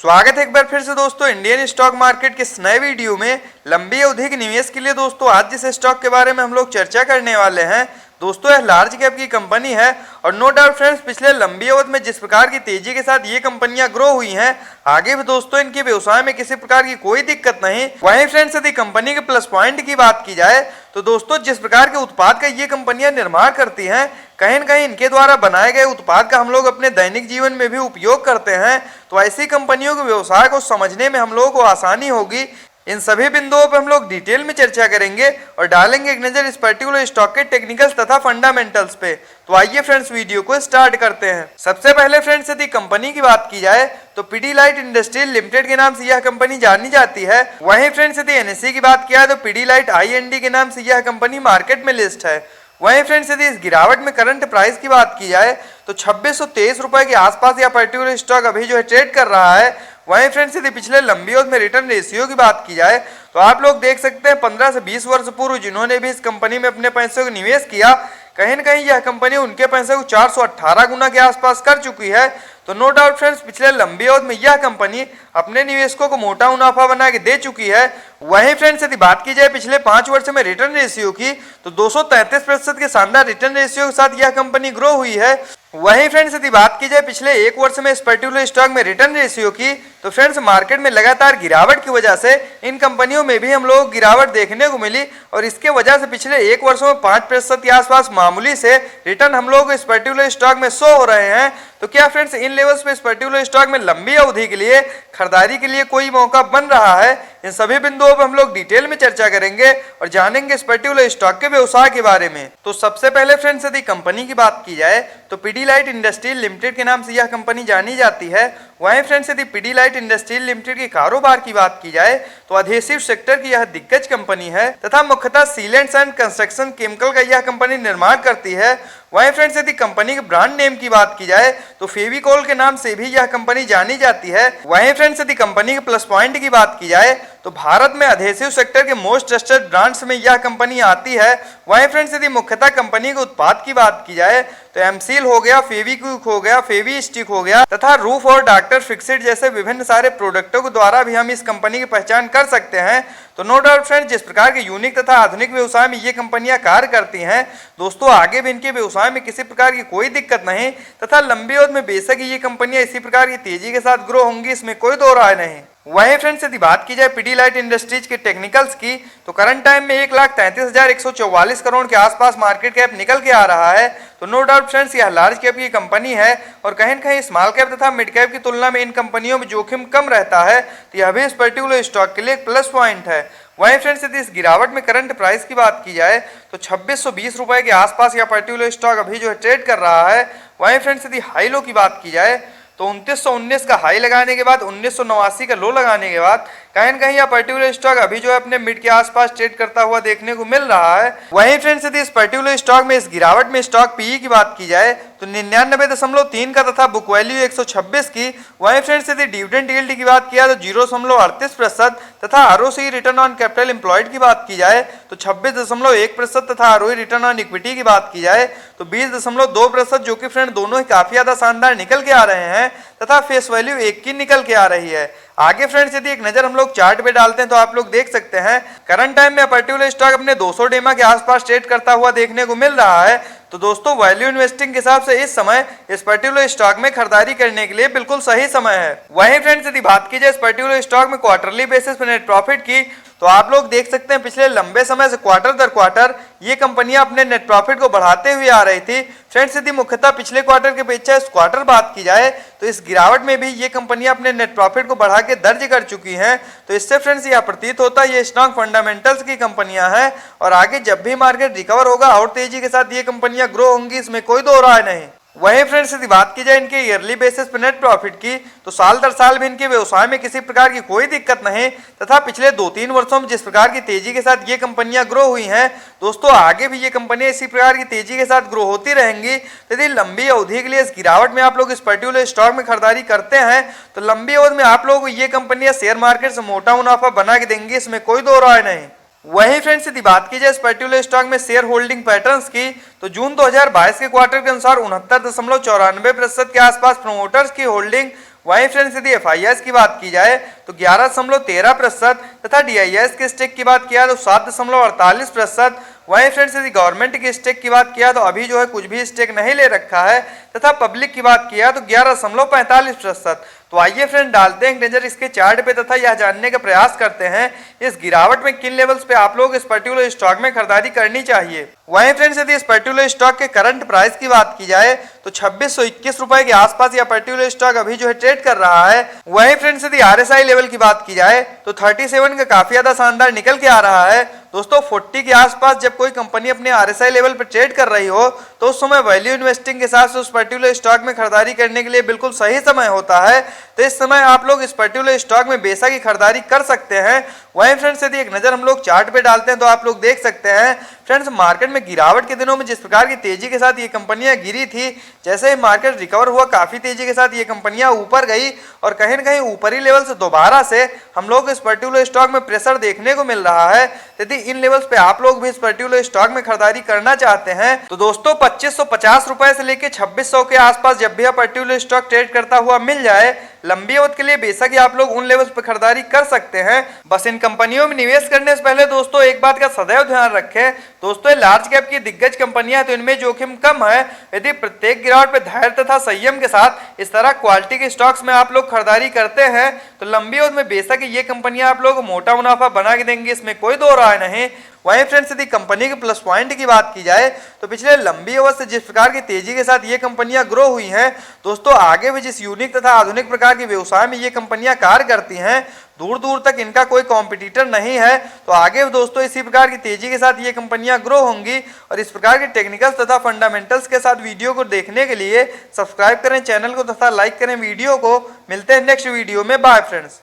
स्वागत है एक बार फिर से दोस्तों इंडियन स्टॉक मार्केट के इस नए वीडियो में। लंबी अवधि के निवेश के लिए दोस्तों आज जिस स्टॉक के बारे में हम लोग चर्चा करने वाले हैं दोस्तों, यह लार्ज कैप की कंपनी है और नो डाउट फ्रेंड्स पिछले लंबी अवधि में जिस प्रकार की तेजी के साथ ये कंपनियां ग्रो हुई हैं, आगे भी दोस्तों इनके व्यवसाय में किसी प्रकार की कोई दिक्कत नहीं। वहीं फ्रेंड्स यदि कंपनी के प्लस पॉइंट की बात की जाए तो दोस्तों जिस प्रकार के उत्पाद का ये कंपनियां निर्माण करती हैं, कहीं न कहीं इनके द्वारा बनाए गए उत्पाद का हम लोग अपने दैनिक जीवन में भी उपयोग करते हैं, तो ऐसी कंपनियों के व्यवसाय को समझने में हम लोगों को आसानी होगी। इन सभी बिंदुओं पर हम लोग डिटेल में चर्चा करेंगे और डालेंगे एक नजर इस पर्टिकुलर स्टॉक के टेक्निकल्स तथा फंडामेंटल्स पे। तो आइए फ्रेंड्स वीडियो को स्टार्ट करते हैं। सबसे पहले फ्रेंड्स यदि कंपनी की बात की जाए तो पीडीलाइट इंडस्ट्रियल लिमिटेड के नाम से यह कंपनी जानी जाती है। वहीं फ्रेंड्स यदि एनएसई की बात किया तो पीडीलाइट आईएनडी के नाम से यह कंपनी मार्केट में लिस्ट है। वहीं फ्रेंड्स यदि इस गिरावट में करंट प्राइस की बात की जाए तो 2623 रुपए के आसपास यह पर्टिकुलर स्टॉक अभी जो है ट्रेड कर रहा है। वहीं फ्रेंड्स यदि पिछले लंबी अवधि में रिटर्न रेशियो की बात की जाए तो आप लोग देख सकते हैं 15 से 20 वर्ष पूर्व जिन्होंने भी इस कंपनी में अपने पैसों को निवेश किया, कहीं न कहीं यह कंपनी उनके पैसे को 418 गुना के आसपास कर चुकी है। तो नो डाउट फ्रेंड्स पिछले लंबी अवधि में यह कंपनी अपने निवेशकों को मोटा मुनाफा बना के दे चुकी है। वहीं फ्रेंड्स यदि बात की जाए पिछले 5 वर्ष में रिटर्न रेशियो की तो 233% के शानदार रिटर्न रेशियो के साथ यह कंपनी ग्रो हुई है। वहीं फ्रेंड्स यदि बात की जाए पिछले 1 वर्ष में इस पर्टिकुलर स्टॉक में रिटर्न रेशियो की तो फ्रेंड्स मार्केट में लगातार गिरावट की वजह से इन कंपनियों में भी हम लोग गिरावट देखने को मिली और इसके वजह से पिछले 1 वर्ष में 5% के आसपास मामूली से रिटर्न हम लोग इस पर्टिकुलर स्टॉक में शो हो रहे हैं। तो क्या फ्रेंड्स इन लेवल्स पे इस पर्टिकुलर स्टॉक में लंबी अवधि के लिए खरीदारी के लिए कोई मौका बन रहा है? इन सभी बिंदुओं पर हम लोग डिटेल में चर्चा करेंगे और जानेंगे इस पर्टिकुलर स्टॉक के व्यवसाय के बारे में। तो सबसे पहले फ्रेंड्स यदि कंपनी की बात की जाए तो पीडीलाइट इंडस्ट्रियल लिमिटेड के नाम से यह कंपनी जानी जाती है। वहीं फ्रेंड्स यदि पीडीलाइट इंडस्ट्रियल लिमिटेड के कारोबार की बात की जाए तो अधेसिव सेक्टर की यह दिग्गज कंपनी है तथा मुख्यतः सीलेंट्स एंड कंस्ट्रक्शन केमिकल का यह कंपनी निर्माण करती है। वहीं फ्रेंड्स यदि कंपनी के ब्रांड नेम की बात की जाए तो फेविकोल के नाम से भी यह कंपनी जानी जाती है। वहीं फ्रेंड्स यदि कंपनी के प्लस पॉइंट की बात की जाए तो भारत में अधेसिव सेक्टर के मोस्ट ट्रस्टेड ब्रांड्स में यह कंपनी आती है। वहीं फ्रेंड्स यदि मुख्यतः कंपनी के उत्पाद की बात की जाए तो एमसील हो गया, फेविक्विक हो गया, फेवी स्टिक हो गया तथा रूफ और डॉक्टर फिक्सिट जैसे विभिन्न सारे प्रोडक्टों के द्वारा भी हम इस कंपनी की पहचान कर सकते हैं। तो नो डाउट फ्रेंड्स जिस प्रकार के यूनिक तथा आधुनिक व्यवसाय में ये कंपनियां कार्य करती हैं दोस्तों, आगे भी इनके व्यवसाय में किसी प्रकार की कोई दिक्कत नहीं तथा लंबी अवधि में बेशक ये कंपनियां इसी प्रकार की तेजी के साथ ग्रो होंगी, इसमें कोई दो राय नहीं। वहीं फ्रेंड्स यदि बात की जाए पीडीलाइट इंडस्ट्रीज के टेक्निकल्स की तो करंट टाइम में 1,33,144 करोड़ के आसपास मार्केट कैप निकल के आ रहा है। तो नो डाउट फ्रेंड्स यह लार्ज कैप की कंपनी है और कहीं न कहीं स्मॉल कैप तथा मिड कैप की तुलना में इन कंपनियों में जोखिम कम रहता है, तो यह भी इस पर्टिकुलर स्टॉक के लिए एक प्लस पॉइंट है। वहीं फ्रेंड्स यदि इस गिरावट में करंट प्राइस की बात की जाए तो 2620 रुपए के आसपास यह पर्टिकुलर स्टॉक अभी जो है ट्रेड कर रहा है। वहीं फ्रेंड्स यदि हाई लो की बात की जाए तो 2919 का हाई लगाने के बाद 1989 का लो लगाने के बाद कहीं न कहीं यह पर्टिकुलर स्टॉक अभी जो है अपने मिड के आसपास ट्रेड करता हुआ देखने को मिल रहा है। वहीं फ्रेंड्स यदि इस पर्टिकुलर स्टॉक में इस गिरावट में स्टॉक पीई की बात की जाए तो 99.3 का तथा बुक वैल्यू 126 की। वहीं फ्रेंड्स यदि डिविडेंड यील्ड की बात किया तो 0.38% तथा ROC return on capital employed की बात की जाए तो 26.1% तथा आरओई रिटर्न ऑन इक्विटी की बात की जाए तो 20.2%, जो कि फ्रेंड दोनों ही काफी ज्यादा शानदार निकल के आ रहे हैं तथा फेस वैल्यू 1 की निकल के आ रही है। आगे फ्रेंड्स यदि एक नजर हम लोग चार्ट पे डालते हैं तो आप लोग देख सकते हैं करंट टाइम में पर्टिकुलर स्टॉक अपने 200 डेमा के आसपास ट्रेड करता हुआ देखने को मिल रहा है। तो दोस्तों वैल्यू इन्वेस्टिंग के हिसाब से इस समय इस पर्टिकुलर स्टॉक में खरीदारी करने के लिए बिल्कुल सही समय है। वहीं फ्रेंड्स यदि बात की जाए इस पर्टिकुलर स्टॉक में क्वार्टरली बेसिस पे नेट प्रॉफिट की तो आप लोग देख सकते हैं पिछले लंबे समय से क्वार्टर दर क्वार्टर ये कंपनियां अपने नेट प्रॉफिट को बढ़ाते हुए आ रही थी। फ्रेंड्स यदि मुख्यतः पिछले क्वार्टर के अपेक्षा इस क्वार्टर बात की जाए तो इस गिरावट में भी ये कंपनियां अपने नेट प्रॉफिट को बढ़ा के दर्ज कर चुकी हैं। तो इससे फ्रेंड्स यह प्रतीत होता है ये स्ट्रॉन्ग फंडामेंटल्स की कंपनियां हैं और आगे जब भी मार्केट रिकवर होगा और तेजी के साथ ये कंपनियां ग्रो होंगी, इसमें कोई दो राय नहीं। वहीं फ्रेंड्स यदि बात की जाए इनके ईयरली बेसिस पे नेट प्रॉफिट की तो साल दर साल भी इनके व्यवसाय में किसी प्रकार की कोई दिक्कत नहीं तथा पिछले 2-3 वर्षों में जिस प्रकार की तेजी के साथ ये कंपनियां ग्रो हुई हैं दोस्तों, आगे भी ये कंपनियां इसी प्रकार की तेजी के साथ ग्रो होती रहेंगी। यदि लंबी अवधि के लिए इस गिरावट में आप लोग इस पर्टिकुलर स्टॉक में खरीदारी करते हैं तो लंबी अवधि में आप लोगों को ये कंपनियां शेयर मार्केट से मोटा मुनाफा बना के देंगी, इसमें कोई दो राय नहीं। वहीं फ्रेंड्स यदि बात की जाए इस पर्टिकुलर स्टॉक में शेयर होल्डिंग पैटर्न्स की तो जून 2022 के क्वार्टर के अनुसार 69.94% के आसपास प्रमोटर्स की होल्डिंग वहीं फ्रेंड्स यदि FIS की बात की जाए तो 11.13% तथा DIS के स्टेक की बात किया तो 7.48%। वहीं फ्रेंड्स यदि गवर्नमेंट की स्टेक की बात किया तो अभी जो है कुछ भी स्टेक नहीं ले रखा है तथा पब्लिक की बात किया तो 11.45%। तो आइए फ्रेंड डालते हैं एक नजर इसके चार्ट पे तथा यह जानने का प्रयास करते हैं इस गिरावट में किन लेवल्स पे आप लोग इस पर्टिकुलर स्टॉक में खरीदारी करनी चाहिए। वहीं फ्रेंड्स यदि इस पर्टिकुलर स्टॉक के करंट प्राइस की बात की जाए तो 2621 रुपए के आसपास यह पर्टिकुलर स्टॉक अभी जो है ट्रेड कर रहा है। वहीं फ्रेंड्स यदि RSI लेवल की बात की जाए तो 37 का काफी ज्यादा शानदार निकल के आ रहा है। दोस्तों 40 के आसपास जब कोई कंपनी अपने RSI लेवल पर ट्रेड कर रही हो तो उस समय वैल्यू इन्वेस्टिंग के साथ उस पर्टिकुलर स्टॉक में खरीदारी करने के लिए बिल्कुल सही समय होता है। तो इस समय आप लोग इस पर्टिकुलर स्टॉक में बेशक ही खरीदारी कर सकते हैं। वहीं फ्रेंड्स यदि एक नजर हम लोग चार्ट पे डालते हैं तो आप लोग देख सकते हैं फ्रेंड्स मार्केट में गिरावट के दिनों में जिस प्रकार की तेजी के साथ ये कंपनियां गिरी थी, जैसे ही मार्केट रिकवर हुआ काफी तेजी के साथ ये कंपनियां ऊपर गई और कहीं न कहीं ऊपरी लेवल से दोबारा से हम लोग इस पर्टिकुलर स्टॉक में प्रेशर देखने को मिल रहा है। यदि इन लेवल्स पे आप लोग भी इस पर्टिकुलर स्टॉक में खरीदारी करना चाहते हैं तो दोस्तों 2550 रुपए से लेकर 2600 के आसपास जब भी यह पर्टिकुलर स्टॉक ट्रेड करता हुआ मिल जाए लंबी अवधि के लिए बेशक ही आप लोग उन लेवल्स पर खरीदारी कर सकते हैं। बस इन कंपनियों में निवेश करने से पहले दोस्तों एक बात का सदैव ध्यान रखें, दोस्तों लार्ज कैप की दिग्गज कंपनियां तो इनमें जोखिम कम है। यदि प्रत्येक गिरावट पे धैर्य तथा संयम के साथ इस तरह क्वालिटी के स्टॉक्स में आप लोग खरीदारी करते हैं तो लंबी अवधि में बेशक ये कंपनियां आप लोग मोटा मुनाफा बना के देंगी, इसमें कोई दो राय नहीं। वहीं फ्रेंड्स यदि कंपनी के प्लस पॉइंट की बात की जाए तो पिछले लंबी अवधि से जिस प्रकार की तेजी के साथ ये कंपनियां ग्रो हुई हैं दोस्तों आगे भी जिस यूनिक तथा आधुनिक प्रकार के व्यवसाय में ये कंपनियां कार्य करती हैं दूर दूर तक इनका कोई कॉम्पिटिटर नहीं है। तो आगे दोस्तों इसी प्रकार की तेजी के साथ ये कंपनियां ग्रो होंगी और इस प्रकार के टेक्निकल्स तथा फंडामेंटल्स के साथ वीडियो को देखने के लिए सब्सक्राइब करें चैनल को तथा लाइक करें वीडियो को। मिलते हैं नेक्स्ट वीडियो में, बाय फ्रेंड्स।